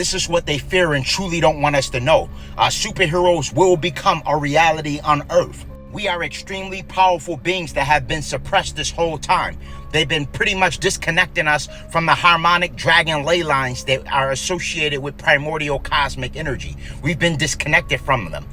This is what they fear and truly don't want us to know. Superheroes will become a reality on Earth. We are extremely powerful beings that have been suppressed this whole time. They've been pretty much disconnecting us from the harmonic dragon ley lines that are associated with primordial cosmic energy. We've been disconnected from them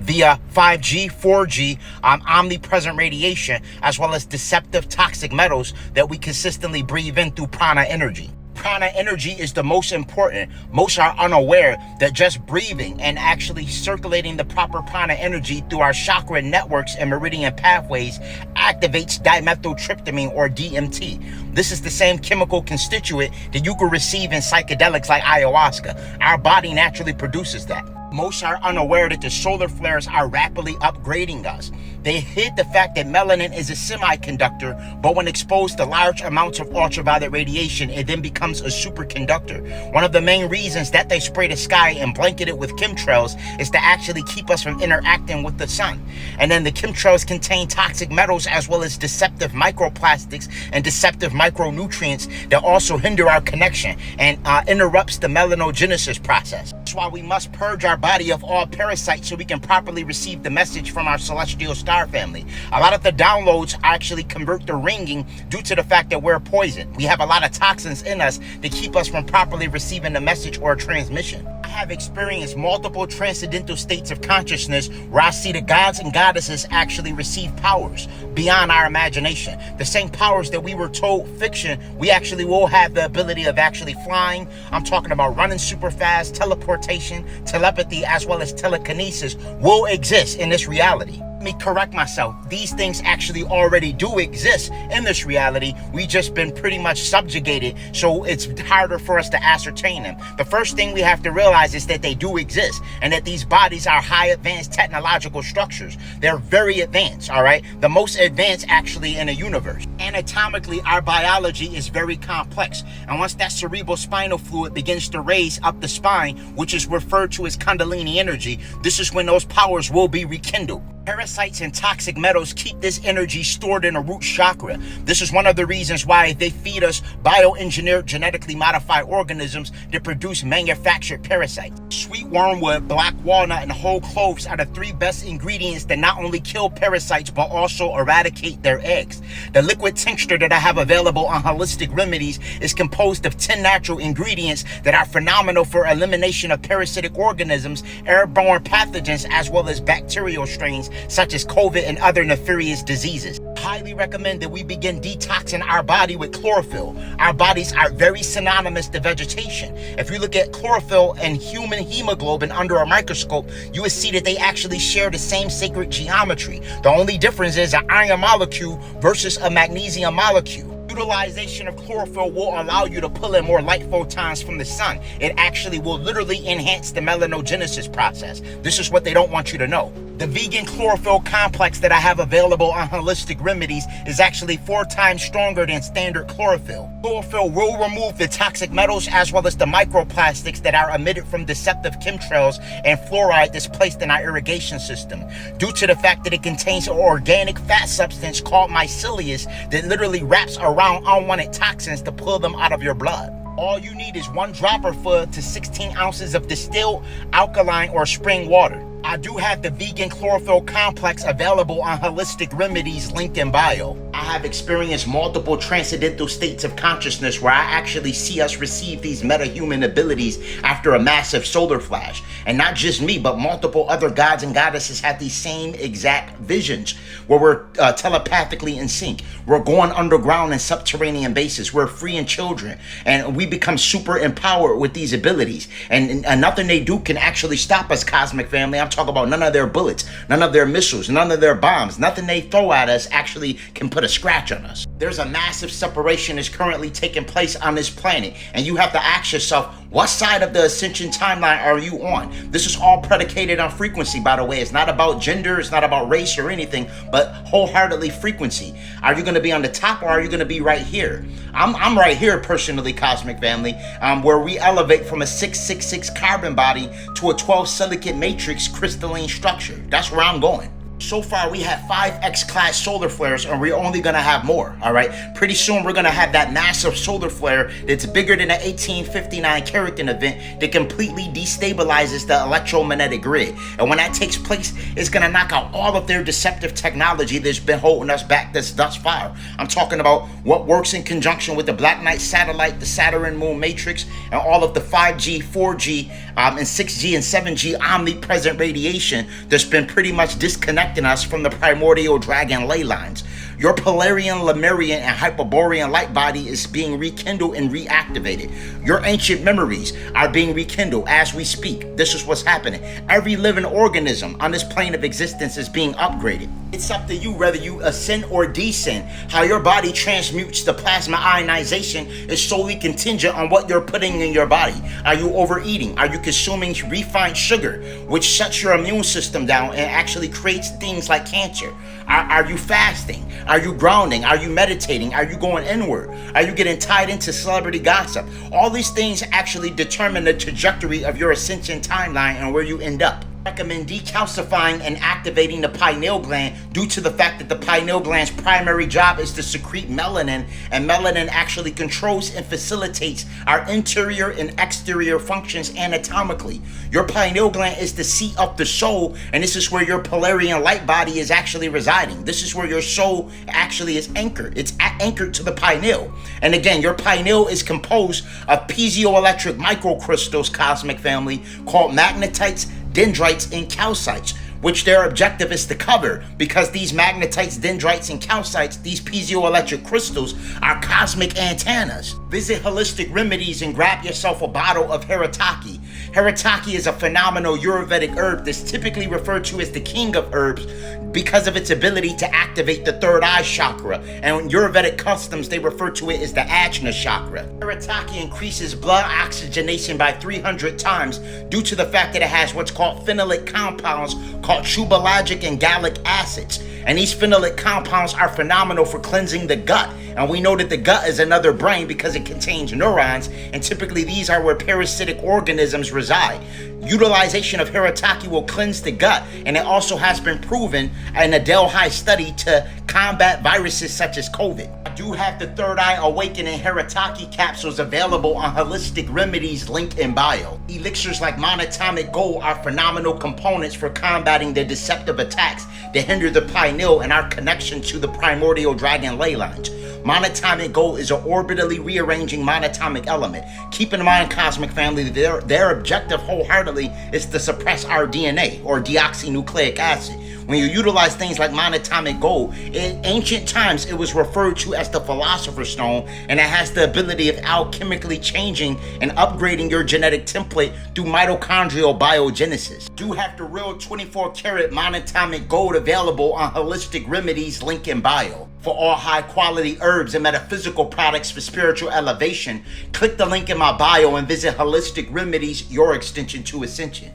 via 5G, 4G, omnipresent radiation, as well as deceptive toxic metals that we consistently breathe in through prana energy. Prana energy is the most important. Most are unaware that just breathing and actually circulating the proper prana energy through our chakra networks and meridian pathways activates dimethyltryptamine or DMT. This is the same chemical constituent that you can receive in psychedelics like ayahuasca. Our body naturally produces that. Most are unaware that the solar flares are rapidly upgrading us. They hid the fact that melanin is a semiconductor, but when exposed to large amounts of ultraviolet radiation, it then becomes a superconductor. One of the main reasons that they spray the sky and blanket it with chemtrails is to actually keep us from interacting with the sun. And then the chemtrails contain toxic metals as well as deceptive microplastics and deceptive micronutrients that also hinder our connection and interrupts the melanogenesis process. That's why we must purge our body of all parasites so we can properly receive the message from our celestial star family. A lot of the downloads actually convert to ringing due to the fact that we're poisoned. We have a lot of toxins in us that keep us from properly receiving the message or transmission. I have experienced multiple transcendental states of consciousness where I see the gods and goddesses actually receive powers beyond our imagination. The same powers that we were told fiction, we actually will have the ability of actually flying. I'm talking about running super fast, teleportation, telepathy, as well as telekinesis will exist in this reality. Let me correct myself. These things actually already do exist in this reality. We just been pretty much subjugated, so it's harder for us to ascertain them. The first thing we have to realize is that they do exist and that these bodies are high advanced technological structures. They're very advanced, all right? The most advanced actually in the universe. Anatomically, our biology is very complex. And once that cerebral spinal fluid begins to raise up the spine, which is referred to as Kundalini energy, this is when those powers will be rekindled. Parasites and toxic metals keep this energy stored in a root chakra. This is one of the reasons why they feed us bioengineered, genetically modified organisms that produce manufactured parasites. Sweet wormwood, black walnut, and whole cloves are the 3 best ingredients that not only kill parasites but also eradicate their eggs. The liquid tincture that I have available on Holistic Remedies is composed of 10 natural ingredients that are phenomenal for elimination of parasitic organisms, airborne pathogens, as well as bacterial strains such as COVID and other nefarious diseases. Highly recommend that we begin detoxing our body with chlorophyll. Our bodies are very synonymous to vegetation. If you look at chlorophyll and human hemoglobin under a microscope, you will see that they actually share the same sacred geometry. The only difference is an iron molecule versus a magnesium molecule. Utilization of chlorophyll will allow you to pull in more light photons from the sun. It actually will literally enhance the melanogenesis process. This is what they don't want you to know. The vegan chlorophyll complex that I have available on Holistic Remedies is actually 4 times stronger than standard chlorophyll. Chlorophyll will remove the toxic metals as well as the microplastics that are emitted from deceptive chemtrails and fluoride that's placed in our irrigation system. Due to the fact that it contains an organic fat substance called mycelium that literally wraps around unwanted toxins to pull them out of your blood. All you need is 1 dropper full to 16 ounces of distilled, alkaline, or spring water. I do have the vegan chlorophyll complex available on Holistic Remedies, link in bio. I have experienced multiple transcendental states of consciousness where I actually see us receive these metahuman abilities after a massive solar flash. And not just me, but multiple other gods and goddesses have these same exact visions where we're telepathically in sync. We're going underground in subterranean bases. We're freeing children and we become super empowered with these abilities. And nothing they do can actually stop us, cosmic family. I'm talking about none of their bullets, none of their missiles, none of their bombs. Nothing they throw at us actually can put a scratch on us. There's a massive separation that's currently taking place on this planet. And you have to ask yourself, what side of the ascension timeline are you on? This is all predicated on frequency, by the way. It's not about gender, it's not about race or anything, but wholeheartedly frequency. Are you going to be on the top or are you going to be right here? I'm right here personally, cosmic family, where we elevate from a 666 carbon body to a 12 silicate matrix crystalline structure. That's where I'm going. So far, we have 5X class solar flares, and we're only gonna have more, all right? Pretty soon, we're gonna have that massive solar flare that's bigger than an 1859 Carrington event that completely destabilizes the electromagnetic grid. And when that takes place, it's gonna knock out all of their deceptive technology that's been holding us back thus far. I'm talking about what works in conjunction with the Black Knight satellite, the Saturn moon matrix, and all of the 5G, 4G, and 6G and 7G omnipresent radiation that's been pretty much disconnecting us from the primordial dragon ley lines. Your Polarian, Lemurian, and Hyperborean light body is being rekindled and reactivated. Your ancient memories are being rekindled as we speak. This is what's happening. Every living organism on this plane of existence is being upgraded. It's up to you whether you ascend or descend. How your body transmutes the plasma ionization is solely contingent on what you're putting in your body. Are you overeating? Are you consuming refined sugar, which shuts your immune system down and actually creates things like cancer? Are you fasting? Are you grounding? Are you meditating? Are you going inward? Are you getting tied into celebrity gossip? All these things actually determine the trajectory of your ascension timeline and where you end up. I recommend decalcifying and activating the pineal gland due to the fact that the pineal gland's primary job is to secrete melanin, and melanin actually controls and facilitates our interior and exterior functions anatomically. Your pineal gland is the seat of the soul, and this is where your Polarian light body is actually residing. This is where your soul actually is anchored. It's anchored to the pineal. And again, your pineal is composed of piezoelectric microcrystals, cosmic family, called magnetites, dendrites, and calcites, which their objective is to cover, because these magnetites, dendrites, and calcites, these piezoelectric crystals, are cosmic antennas. Visit Holistic Remedies and grab yourself a bottle of Haritaki. Haritaki is a phenomenal Ayurvedic herb that's typically referred to as the king of herbs because of its ability to activate the third eye chakra, and in Ayurvedic customs they refer to it as the Ajna chakra. Haritaki increases blood oxygenation by 300 times due to the fact that it has what's called phenolic compounds called trubalagic and gallic acids, and these phenolic compounds are phenomenal for cleansing the gut. And we know that the gut is another brain because it contains neurons, and typically these are where parasitic organisms reside. Utilization of Haritaki will cleanse the gut, and it also has been proven in a Delhi study to combat viruses such as COVID. I do have the Third Eye Awakening Haritaki capsules available on Holistic Remedies, link in bio. Elixirs like monatomic gold are phenomenal components for combating the deceptive attacks that hinder the pineal and our connection to the primordial dragon ley lines. Monatomic gold is an orbitally rearranging monatomic element. Keep in mind, cosmic family, their objective wholeheartedly is to suppress our DNA, or deoxynucleic acid. When you utilize things like monatomic gold, in ancient times it was referred to as the philosopher's stone, and it has the ability of alchemically changing and upgrading your genetic template through mitochondrial biogenesis. You do have the real 24 karat monatomic gold available on Holistic Remedies, link in bio. For all high quality herbs and metaphysical products for spiritual elevation, click the link in my bio and visit Holistic Remedies, your extension to ascension.